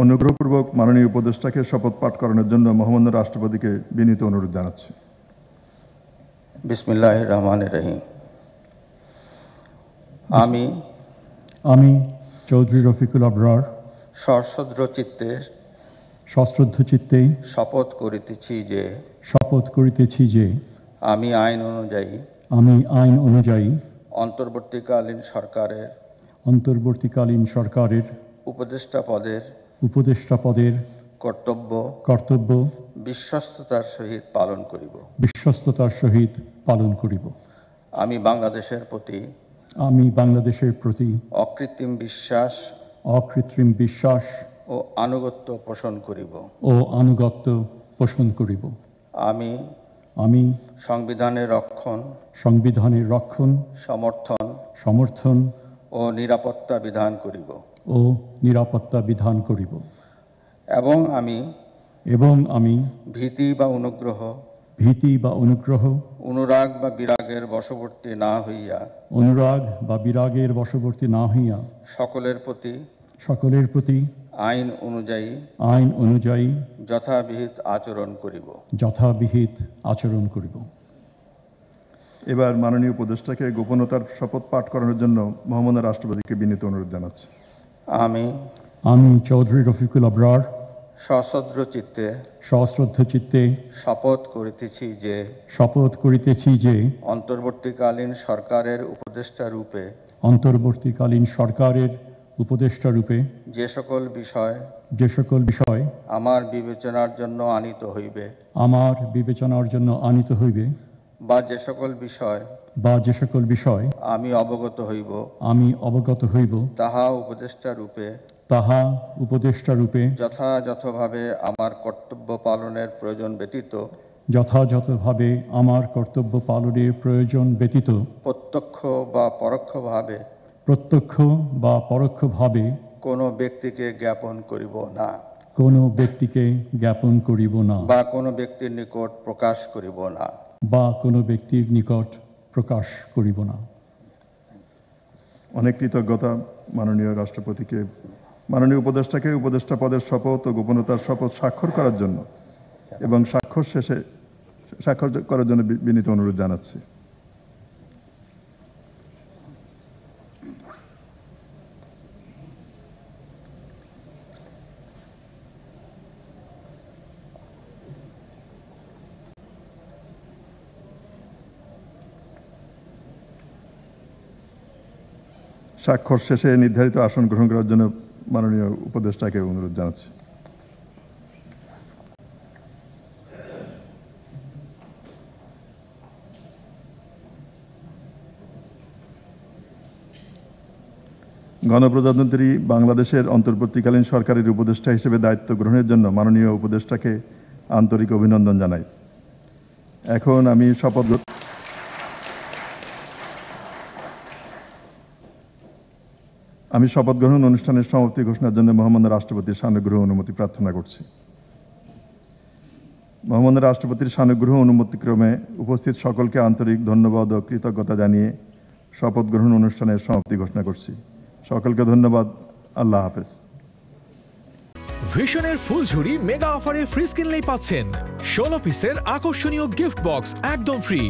অনুগ্রহপূর্বক মাননীয় উপদেষ্টাকে শপথ পাঠ করানোর জন্য মহামান্য রাষ্ট্রপতিকে বিনীত অনুরোধ জানাচ্ছি। বিসমিল্লাহির রহমানির রহিম। আমি চৌধুরী রফিকুল আবরার সশ্রদ্ধ চিত্তে শপথ করিতেছি যে আমি আইন অনুযায়ী অন্তর্বর্তীকালীন সরকারের উপদেষ্টা পদের কর্তব্য বিশ্বস্ততার সহিত পালন করিব। আমি বাংলাদেশের প্রতি অকৃত্রিম বিশ্বাস ও আনুগত্য পোষণ করিব। আমি সংবিধানের রক্ষণ সমর্থন ও নিরাপত্তা বিধান করিব এবং আমি ভীতি বা অনুগ্রহ অনুরাগ বা বিরাগের বশবর্তী না হইয়া সকলের প্রতি আইন অনুযায়ী যথাবিহিত আচরণ করিব। এবার মাননীয় উপদেষ্টাকে গোপনতার শপথ পাঠ করানোর জন্য মহামান্য রাষ্ট্রপতিকে বিনীত অনুরোধ জানাচ্ছি। আমি চৌধুরী রফিকুল আবরার সশ্রদ্ধ চিত্তে শপথ করিতেছি যে অন্তর্বর্তীকালীন সরকারের উপদেষ্টা রূপে যে সকল বিষয় আমার বিবেচনার জন্য আনিত হইবে বা যে সকল বিষয় আমি অবগত হইব তাহা উপদেষ্টা রূপে যথাযথভাবে আমার কর্তব্য পালনের প্রয়োজন ব্যতীত প্রত্যক্ষ বা পরোক্ষভাবে কোনো ব্যক্তিকে জ্ঞাপন করিব না বা কোনো ব্যক্তির নিকট প্রকাশ করিব না। অনেক কৃতজ্ঞতা মাননীয় রাষ্ট্রপতিকে, মাননীয় উপদেষ্টাকে উপদেষ্টা পদের শপথ ও গোপনতার শপথ স্বাক্ষর করার জন্য এবং স্বাক্ষর করার জন্য বিনীত অনুরোধ জানাচ্ছি। স্বাক্ষর শেষে নির্ধারিত আসন গ্রহণ করার জন্য মাননীয় উপদেষ্টাকে অনুরোধ জানাচ্ছি। গণপ্রজাতন্ত্রী বাংলাদেশের অন্তর্বর্তীকালীন সরকারের উপদেষ্টা হিসেবে দায়িত্ব গ্রহণের জন্য মাননীয় উপদেষ্টাকে আন্তরিক অভিনন্দন জানাই। এখন আমি শপথ গ্রহণ অনুষ্ঠানের সমাপ্তি ঘোষণার জন্য মহামান্য রাষ্ট্রপতির সানুগ্রহ অনুমতি প্রার্থনা করছি। মহামান্য রাষ্ট্রপতির সানুগ্রহ অনুমতিক্রমে উপস্থিত সকলকে আন্তরিক ধন্যবাদ ও কৃতজ্ঞতা জানিয়ে শপথ গ্রহণ অনুষ্ঠানের সমাপ্তি ঘোষণা করছি। সকলকে ধন্যবাদ। আল্লাহ হাফেজ। ভিশনের ফুলঝুরি মেগা অফারে ফ্রিজ কিনলেই পাচ্ছেন 16 পিসের আকর্ষণীয় গিফট বক্স একদম ফ্রি।